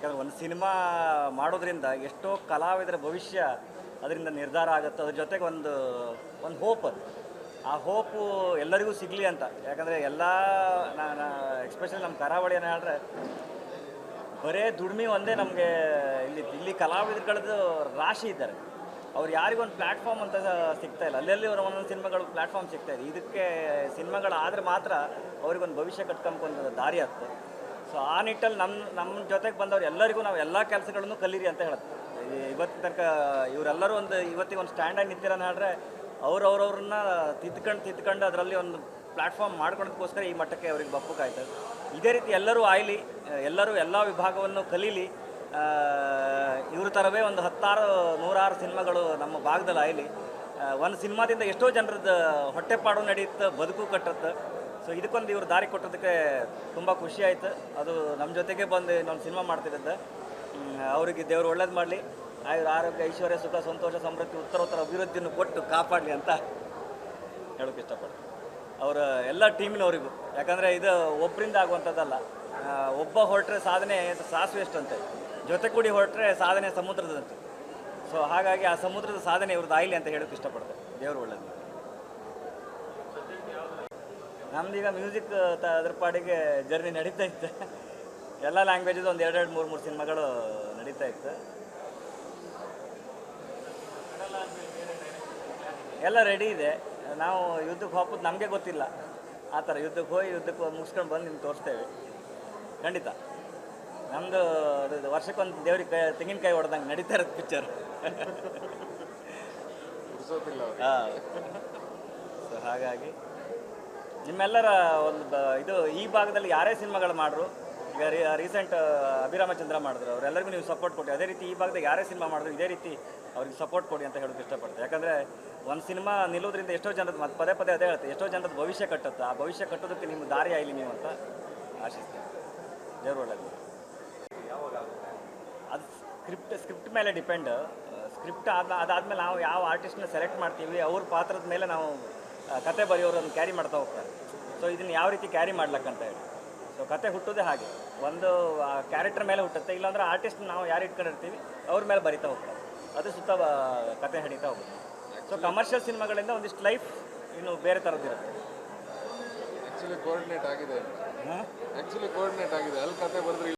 ಯಾಕಂದರೆ ಒಂದು ಸಿನಿಮಾ ಮಾಡೋದ್ರಿಂದ ಎಷ್ಟೋ ಕಲಾವಿದರ ಭವಿಷ್ಯ ಅದರಿಂದ ನಿರ್ಧಾರ ಆಗುತ್ತೆ. ಅದ್ರ ಜೊತೆಗೆ ಒಂದು ಹೋಪ್ ಅದು. ಆ ಹೋಪು ಎಲ್ಲರಿಗೂ ಸಿಗಲಿ ಅಂತ. ಯಾಕಂದರೆ ಎಲ್ಲ ಎಕ್ಸ್ಪೆಷಲಿ ನಮ್ಮ ಕರಾವಳಿ ಏನು ಹೇಳಿದ್ರೆ ಬರೇ ದುಡಿಮೆ ಒಂದೇ ನಮಗೆ ಇಲ್ಲಿ ಕಲಾವಿದರುಗಳದ್ದು ರಾಶಿ ಇದ್ದಾರೆ. ಅವ್ರು ಯಾರಿಗೊಂದು ಪ್ಲ್ಯಾಟ್ಫಾರ್ಮ್ ಅಂತ ಸಿಗ್ತಾ ಇಲ್ಲ. ಅಲ್ಲೆಲ್ಲಿ ಅವ್ರ ಒಂದೊಂದು ಸಿನಿಮಾಗಳು ಪ್ಲ್ಯಾಟ್ಫಾರ್ಮ್ ಸಿಗ್ತಾ ಇದೆ. ಇದಕ್ಕೆ ಸಿನಿಮಾಗಳಾದರೆ ಮಾತ್ರ ಅವ್ರಿಗೊಂದು ಭವಿಷ್ಯ ಕಟ್ಕೊಂಬಂದು ದಾರಿ ಆಗ್ತದೆ. ಸೊ ಆ ನಿಟ್ಟಲ್ಲಿ ನಮ್ಮ ಜೊತೆಗೆ ಬಂದವ್ರು ಎಲ್ಲರಿಗೂ ನಾವು ಎಲ್ಲ ಕೆಲಸಗಳನ್ನು ಕಲೀರಿ ಅಂತ ಹೇಳುತ್ತೆ. ಇವತ್ತಿನ ತನಕ ಇವರೆಲ್ಲರೂ ಇವತ್ತಿಗೆ ಒಂದು ಸ್ಟ್ಯಾಂಡಾಗಿ ನಿಂತಿರೋನು ಹೇಳಿದ್ರೆ ಅವ್ರವ್ರನ್ನ ತಿದ್ಕೊಂಡು ಅದರಲ್ಲಿ ಒಂದು ಪ್ಲ್ಯಾಟ್ಫಾರ್ಮ್ ಮಾಡ್ಕೊಳ್ಳೋದಕ್ಕೋಸ್ಕರ ಈ ಮಟ್ಟಕ್ಕೆ ಅವ್ರಿಗೆ ಬಪ್ಪಕ್ಕಾಯ್ತದೆ. ಇದೇ ರೀತಿ ಎಲ್ಲರೂ ಆಯ್ಲಿ, ಎಲ್ಲರೂ ಎಲ್ಲ ವಿಭಾಗವನ್ನು ಕಲೀಲಿ. ಇವ್ರ ಥರವೇ ಒಂದು 100-106 ಸಿನಿಮಾಗಳು ನಮ್ಮ ಭಾಗದಲ್ಲಿ ಆಯ್ಲಿ. ಒಂದು ಸಿನಿಮಾದಿಂದ ಎಷ್ಟೋ ಜನರದ್ದು ಹೊಟ್ಟೆಪಾಡು ನಡೆಯುತ್ತೆ, ಬದುಕು ಕಟ್ಟುತ್ತೆ. ಸೊ ಇದಕ್ಕೊಂದು ಇವ್ರು ದಾರಿ ಕೊಟ್ಟೋದಕ್ಕೆ ತುಂಬ ಖುಷಿ ಆಯಿತು. ಅದು ನಮ್ಮ ಜೊತೆಗೆ ಬಂದು ಇನ್ನೊಂದು ಸಿನಿಮಾ ಮಾಡ್ತಿದ್ದೆ. ಅವರಿಗೆ ದೇವರು ಒಳ್ಳೇದು ಮಾಡಲಿ, ಆರೋಗ್ಯ, ಐಶ್ವರ್ಯ, ಸುಖ, ಸಂತೋಷ, ಸಮೃದ್ಧಿ, ಉತ್ತರ ಅಭಿವೃದ್ಧಿಯನ್ನು ಕೊಟ್ಟು ಕಾಪಾಡಲಿ ಅಂತ ಹೇಳೋಕ್ಕೆ ಇಷ್ಟಪಡ್ತೀನಿ. ಅವರ ಎಲ್ಲ ಟೀಮಿನವರಿಗೂ. ಯಾಕಂದರೆ ಇದು ಒಬ್ಬರಿಂದ ಆಗುವಂಥದ್ದಲ್ಲ. ಒಬ್ಬ ಹೊರಟ್ರೆ ಸಾಧನೆ ಸಾಸಿವೆ ಎಷ್ಟಂತೆ, ಜೊತೆ ಕೂಡಿ ಹೊರಟ್ರೆ ಸಾಧನೆ ಸಮುದ್ರದಂತೆ. ಸೊ ಹಾಗಾಗಿ ಆ ಸಮುದ್ರದ ಸಾಧನೆ ಇವ್ರದ್ದು ಆಯ್ಲಿ ಅಂತ ಹೇಳೋಕ್ಕೆ ಇಷ್ಟಪಡ್ತಾರೆ. ದೇವರು ಒಳ್ಳೇದು. ನಮ್ದೀಗ ಮ್ಯೂಸಿಕ್ ಅದ್ರ ಪಾಡಿಗೆ ಜರ್ನಿ ನಡೀತಾ ಇತ್ತು. ಎಲ್ಲ ಲ್ಯಾಂಗ್ವೇಜದು ಒಂದು 2-3 ಸಿನಿಮಾಗಳು ನಡೀತಾ ಇತ್ತು. ಎಲ್ಲ ರೆಡಿ ಇದೆ. ನಾವು ಯುದ್ಧಕ್ಕೆ ಹೋಗೋದು ನಮಗೆ ಗೊತ್ತಿಲ್ಲ. ಆ ಥರ ಯುದ್ಧಕ್ಕೆ ಮುಗಿಸ್ಕೊಂಡು ಬಂದು ನಿಮ್ಗೆ ತೋರಿಸ್ತೇವೆ ಖಂಡಿತ. ನಮ್ಮದು ವರ್ಷಕ್ಕೊಂದು ದೇವ್ರಿಗೆ ತೆಂಗಿನಕಾಯಿ ಹೊಡೆದಂಗೆ ನಡೀತಾ ಇರೋದು ಪಿಕ್ಚರ್. ಹಾಂ. ಸೊ ಹಾಗಾಗಿ ನಿಮ್ಮೆಲ್ಲರ ಇದು ಈ ಭಾಗದಲ್ಲಿ ಯಾರೇ ಸಿನಿಮಾಗಳು ಮಾಡಿದ್ರು, ಈಗ ರೀಸೆಂಟ್ ಅಭಿರಾಮಚಂದ್ರ ಮಾಡಿದ್ರು, ಅವರೆಲ್ಲರಿಗೂ ನೀವು ಸಪೋರ್ಟ್ ಕೊಡಿ. ಅದೇ ರೀತಿ ಈ ಭಾಗದಾಗ ಯಾರೇ ಸಿನಿಮಾ ಮಾಡಿದ್ರು ಇದೇ ರೀತಿ ಅವ್ರಿಗೆ ಸಪೋರ್ಟ್ ಕೊಡಿ ಅಂತ ಹೇಳೋಕ್ಕೆ ಇಷ್ಟಪಡ್ತೀನಿ. ಯಾಕಂದರೆ ಒಂದು ಸಿನಿಮಾ ನಿಲ್ಲೋದ್ರಿಂದ ಎಷ್ಟೋ ಜನರದ್ದು ಮತ್ತೆ ಪದೇ ಅದೇ ಹೇಳುತ್ತೆ, ಎಷ್ಟೋ ಜನರದ್ದು ಭವಿಷ್ಯ ಕಟ್ಟುತ್ತೆ. ಆ ಭವಿಷ್ಯ ಕಟ್ಟೋದಕ್ಕೆ ನಿಮ್ಮ ದಾರಿ ಆಯ್ಲಿ ನೀವು ಅಂತ ಆಶಿಸ್ತೀನಿ. ದೇವ್ರು ಒಳ್ಳೆಯದು. ಅದು ಸ್ಕ್ರಿಪ್ಟ್ ಮೇಲೆ ಡಿಪೆಂಡ್. ಸ್ಕ್ರಿಪ್ಟ್ ಅದಾದಮೇಲೆ ನಾವು ಯಾವ ಆರ್ಟಿಸ್ಟ್ನ ಸೆಲೆಕ್ಟ್ ಮಾಡ್ತೀವಿ ಅವ್ರ ಪಾತ್ರದ ಮೇಲೆ ನಾವು ಕತೆ ಬರೆಯೋರನ್ನು ಕ್ಯಾರಿ ಮಾಡ್ತಾ ಹೋಗ್ತಾರೆ. ಸೊ ಇದನ್ನು ಯಾವ ರೀತಿ ಕ್ಯಾರಿ ಮಾಡ್ಲಕ್ಕಂತ ಹೇಳಿ. ಸೊ ಕತೆ ಹುಟ್ಟೋದೇ ಹಾಗೆ, ಒಂದು ಕ್ಯಾರೆಕ್ಟರ್ ಮೇಲೆ ಹುಟ್ಟುತ್ತೆ. ಇಲ್ಲಾಂದ್ರೆ ಆರ್ಟಿಸ್ಟ್ ನಾವು ಯಾರು ಇಟ್ಕೊಂಡಿರ್ತೀವಿ ಅವ್ರ ಮೇಲೆ ಬರಿತಾ ಹೋಗ್ತಾರೆ. ಅದು ಸುತ್ತ ಕತೆ ಹಿಡಿತಾ ಹೋಗುತ್ತೆ. ಸೊ ಕಮರ್ಷಿಯಲ್ ಸಿನಿಮಾಗಳಿಂದ ಒಂದಿಷ್ಟು ಲೈಫ್ ಇನ್ನು ಬೇರೆ ಥರದ್ದಿರುತ್ತೆ. ಆ್ಯಕ್ಚುಲಿ ಕೋಆರ್ಡಿನೇಟ್ ಆಗಿದೆ ಅಲ್ಲಿ ಕತೆ ಬರೆದ್ರೆ